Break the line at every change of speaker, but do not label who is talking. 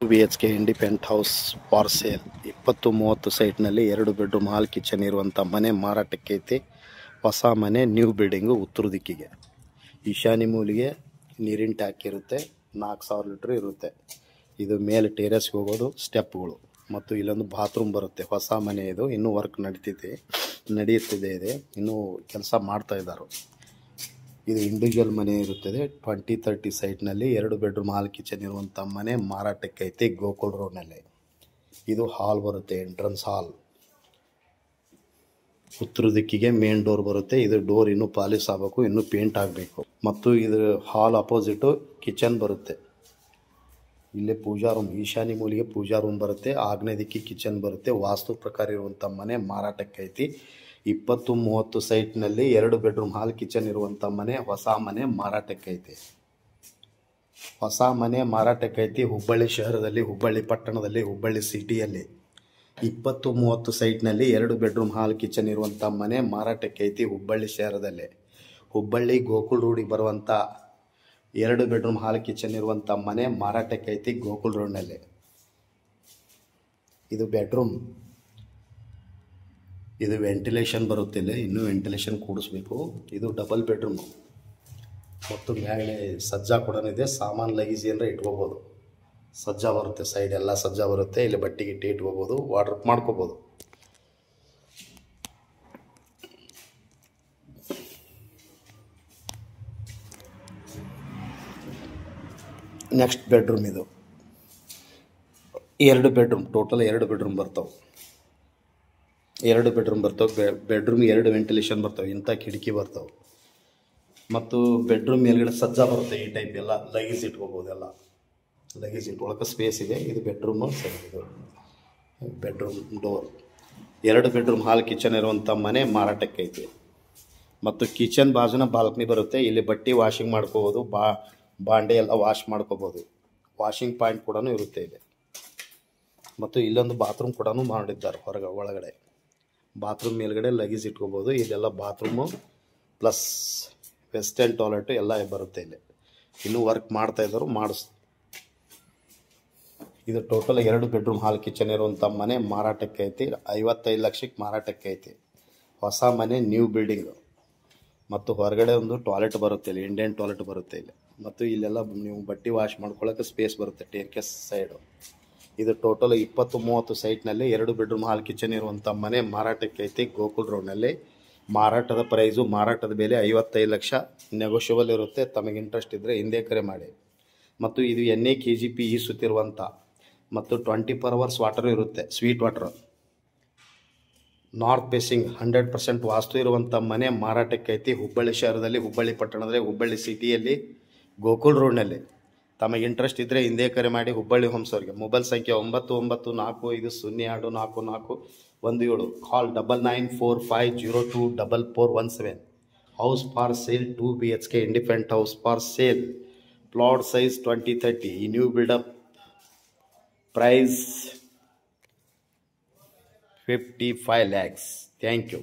BHK independent house for sale 20-30 ಸೈಟ್ನಲ್ಲಿ 2 bedroom hall kitchen ಇರುವಂಥ ಮನೆ ಮಾರಾಟಕ್ಕೆ ಐತಿ. ಹೊಸ ಮನೆ, ನ್ಯೂ ಬಿಲ್ಡಿಂಗು, ಉತ್ತರ ದಿಕ್ಕಿಗೆ, ಈಶಾನ್ಯ ಮೂಲೆಗೆ ನೀರಿನ ಟ್ಯಾಂಕ್ ಇರುತ್ತೆ. 4000 ಲೀಟ್ರ್ ಇರುತ್ತೆ. ಇದು ಮೇಲೆ ಟೆರೇಸ್ಗೆ ಹೋಗೋದು ಸ್ಟೆಪ್ಗಳು ಮತ್ತು ಇಲ್ಲೊಂದು ಬಾತ್ರೂಮ್ ಬರುತ್ತೆ. ಹೊಸ ಮನೆ ಇದು, ಇನ್ನೂ ವರ್ಕ್ ನಡೆಯುತ್ತಿದೆ ಇದೆ, ಇನ್ನೂ ಕೆಲಸ ಮಾಡ್ತಾ ಇದ್ದಾರೆ. ಇದು ಇಂಡಿವಿಜುವಲ್ ಮನೆ ಇರುತ್ತದೆ. 20-30 ಸೈಟ್ನಲ್ಲಿ 2 ಬೆಡ್ರೂಮ್ ಹಾಲ್ ಕಿಚನ್ ಇರುವಂಥ ಮನೆ ಮಾರಾಟಕ್ಕೆ ಐತಿ, ಗೋಕುಲ್ ರೋಡ್ನಲ್ಲಿ. ಇದು ಹಾಲ್ ಬರುತ್ತೆ, ಎಂಟ್ರನ್ಸ್ ಹಾಲ್. ಉತ್ತರ ದಿಕ್ಕಿಗೆ ಮೇನ್ ಡೋರ್ ಬರುತ್ತೆ. ಇದು ಡೋರ್ ಇನ್ನೂ ಪಾಲಿಶ್ ಆಗಬೇಕು, ಇನ್ನೂ ಪೇಂಟ್ ಆಗಬೇಕು. ಮತ್ತು ಇದು ಹಾಲ್ ಅಪೋಸಿಟು ಕಿಚನ್ ಬರುತ್ತೆ. ಇಲ್ಲೇ ಪೂಜಾ ರೂಮ್, ಈಶಾನ್ಯ ಮೂಲೆಗೆ ಪೂಜಾ ರೂಮ್ ಬರುತ್ತೆ. ಆಗ್ನೇಯ ದಿಕ್ಕಿ ಕಿಚನ್ ಬರುತ್ತೆ. ವಾಸ್ತು ಪ್ರಕಾರ ಇರುವಂಥ ಮನೆ ಮಾರಾಟಕ್ಕೆ ಐತಿ. 20-30 ಸೈಟ್ನಲ್ಲಿ 2 ಬೆಡ್ರೂಮ್ ಹಾಲ್ ಕಿಚನ್ ಇರುವಂಥ ಮನೆ, ಹೊಸ ಮನೆ ಮಾರಾಟಕ್ಕೆ ಐತಿ. ಹೊಸ ಮನೆ ಮಾರಾಟಕ್ಕೆ ಐತಿ. ಹುಬ್ಬಳ್ಳಿ ಶಹರದಲ್ಲಿ, ಹುಬ್ಬಳ್ಳಿ ಪಟ್ಟಣದಲ್ಲಿ, ಹುಬ್ಬಳ್ಳಿ ಸಿಟಿಯಲ್ಲಿ 20-30 ಸೈಟ್ನಲ್ಲಿ 2 ಬೆಡ್ರೂಮ್ ಹಾಲ್ ಕಿಚನ್ ಇರುವಂಥ ಮನೆ ಮಾರಾಟಕ್ಕೆ ಐತಿ. ಹುಬ್ಬಳ್ಳಿ ಶಹರದಲ್ಲಿ, ಹುಬ್ಬಳ್ಳಿ ಗೋಕುಲ್ ರೋಡಿಗೆ ಬರುವಂಥ 2 ಬೆಡ್ರೂಮ್ ಹಾಲ್ ಕಿಚನ್ ಇರುವಂಥ ಮನೆ ಮಾರಾಟಕ್ಕೆ ಐತಿ, ಗೋಕುಲ್ ರೋಡ್ನಲ್ಲಿ. ಇದು ಬೆಡ್ರೂಮ್. ಇದು ವೆಂಟಿಲೇಷನ್ ಬರುತ್ತಿಲ್ಲ, ಇನ್ನೂ ವೆಂಟಿಲೇಷನ್ ಕೂಡಿಸ್ಬೇಕು. ಇದು ಡಬಲ್ ಬೆಡ್ರೂಮು ಮತ್ತು ಮೇಲೆ ಸಜ್ಜಾ ಕೂಡ ಇದೆ. ಸಾಮಾನು ಲಗೇಜ್ ಏನರ ಇಟ್ಕೋಬೋದು. ಸಜ್ಜಾ ಬರುತ್ತೆ, ಸೈಡ್ ಎಲ್ಲ ಸಜ್ಜಾ ಬರುತ್ತೆ. ಇಲ್ಲಿ ಬಟ್ಟೆ ಗಿಟ್ಟಿ ಇಟ್ಕೋಬೋದು, ವಾರ್ಡ್ರೋಬ್ ಮಾಡ್ಕೋಬೋದು. Next bedroom. ಇದು 2 ಬೆಡ್ರೂಮ್, ಟೋಟಲ್ 2 ಬೆಡ್ರೂಮ್ ಬರ್ತಾವೆ. 2 ಬೆಡ್ರೂಮ್ ಬರ್ತಾವೆ. ಬೆಡ್ರೂಮ್ 2 ವೆಂಟಿಲೇಷನ್ ಬರ್ತಾವೆ. ಇಂಥ ಕಿಟಕಿ ಬರ್ತಾವೆ. ಮತ್ತು ಬೆಡ್ರೂಮ್ ಮೇಲ್ಗಡೆ ಸಜ್ಜಾ ಬರುತ್ತೆ. ಈ ಟೈಪ್ ಎಲ್ಲ ಲಗೇಜ್ ಇಟ್ಕೋಬೋದು. ಎಲ್ಲ ಲಗೇಜ್ ಇಟ್ಕೊಳ್ಳೋಕೆ ಸ್ಪೇಸ್ ಇದೆ. ಇದು ಬೆಡ್ರೂಮು ಸರಿ. ಇದು bedroom door. 2 bedroom hall kitchen ಇರುವಂಥ ಮನೆ ಮಾರಾಟಕ್ಕೆ ಐತಿ. ಮತ್ತು ಕಿಚನ್ ಬಾಜುನ ಬಾಲ್ಕನಿ ಬರುತ್ತೆ. ಇಲ್ಲಿ ಬಟ್ಟೆ ವಾಷಿಂಗ್ ಮಾಡ್ಕೋಬೋದು, ಬಾಂಡೆ ಎಲ್ಲ ವಾಶ್ ಮಾಡ್ಕೋಬೋದು. ವಾಷಿಂಗ್ ಪಾಯಿಂಟ್ ಕೂಡ ಇರುತ್ತೆ ಇಲ್ಲಿ. ಮತ್ತು ಇಲ್ಲೊಂದು ಬಾತ್ರೂಮ್ ಕೂಡ ಮಾಡಿದ್ದಾರೆ ಒಳಗಡೆ. ಬಾತ್ರೂಮ್ ಮೇಲ್ಗಡೆ ಲಗೇಜ್ ಇಟ್ಕೋಬೋದು. ಇದೆಲ್ಲ ಬಾತ್ರೂಮು ಪ್ಲಸ್ ವೆಸ್ಟರ್ನ್ ಟಾಯ್ಲೆಟು ಎಲ್ಲ ಬರುತ್ತೆ ಇಲ್ಲಿ. ಇನ್ನೂ ವರ್ಕ್ ಮಾಡ್ತಾ ಇದ್ದಾರೆ, ಇದು ಟೋಟಲ್ 2 ಬೆಡ್ರೂಮ್ ಹಾಲ್ ಕಿಚನ್ ಇರುವಂಥ ಮನೆ ಮಾರಾಟಕ್ಕೆ ಐತಿ. 55 ಲಕ್ಷಕ್ಕೆ ಮಾರಾಟಕ್ಕೆ ಐತಿ. ಹೊಸ ಮನೆ, ನ್ಯೂ ಬಿಲ್ಡಿಂಗು. ಮತ್ತು ಹೊರಗಡೆ ಒಂದು ಟಾಯ್ಲೆಟ್ ಬರುತ್ತೆ ಇಲ್ಲಿ, ಇಂಡಿಯನ್ ಟಾಯ್ಲೆಟ್ ಬರುತ್ತೆ ಇಲ್ಲಿ. ಮತ್ತು ಇಲ್ಲೆಲ್ಲ ನೀವು ಬಟ್ಟೆ ವಾಶ್ ಮಾಡ್ಕೊಳ್ಳೋಕೆ ಸ್ಪೇಸ್ ಬರುತ್ತೆ, ಟೇರ್ಕೇಸ್ ಸೈಡು. ಇದು ಟೋಟಲ್ 20-30 ಸೈಟ್ನಲ್ಲಿ 2 ಬೆಡ್ರೂಮ್ ಹಾಲ್ ಕಿಚನ್ ಇರುವಂಥ ಮನೆ ಮಾರಾಟಕ್ಕೆ ಐತಿ, ಗೋಕುಲ್ ರೋಡ್ನಲ್ಲಿ. ಮಾರಾಟದ ಮಾರಾಟದ ಬೆಲೆ 55 ಲಕ್ಷ. ನೆಗೋಷಿಯಬಲ್ ಇರುತ್ತೆ. ತಮಗೆ ಇಂಟ್ರೆಸ್ಟ್ ಇದ್ದರೆ ಹಿಂದೆ ಕರೆ ಮಾಡಿ. ಮತ್ತು ಇದು NA KGP ಸುತ್ತಿರುವಂಥ ಮತ್ತು 24 hours ವಾಟರ್ ಇರುತ್ತೆ, ಸ್ವೀಟ್ ವಾಟರ್. ನಾರ್ತ್ ಫೇಸಿಂಗ್ 100% ವಾಸ್ತು ಇರುವಂಥ ಮನೆ ಮಾರಾಟಕ್ಕೆ ಐತಿ. ಹುಬ್ಬಳ್ಳಿ ಶಹರದಲ್ಲಿ, ಹುಬ್ಬಳ್ಳಿ ಪಟ್ಟಣದಲ್ಲಿ, ಹುಬ್ಬಳ್ಳಿ ಸಿಟಿಯಲ್ಲಿ, ಗೋಕುಲ್ ರೋಡ್ನಲ್ಲಿ. ತಮಗೆ ಇಂಟ್ರೆಸ್ಟ್ ಇದ್ದರೆ ಹಿಂದೆ ಕರೆ ಮಾಡಿ. ಹುಬ್ಬಳ್ಳಿ ಹೋಮ್ಸ್ ಅವರಿಗೆ ಮೊಬೈಲ್ ಸಂಖ್ಯೆ 9945024417. Call 9945024417. House for sale, 2 BHK independent house for sale. Plot size 20-30. ಈ new buildup. Price 55 lakhs. Thank you.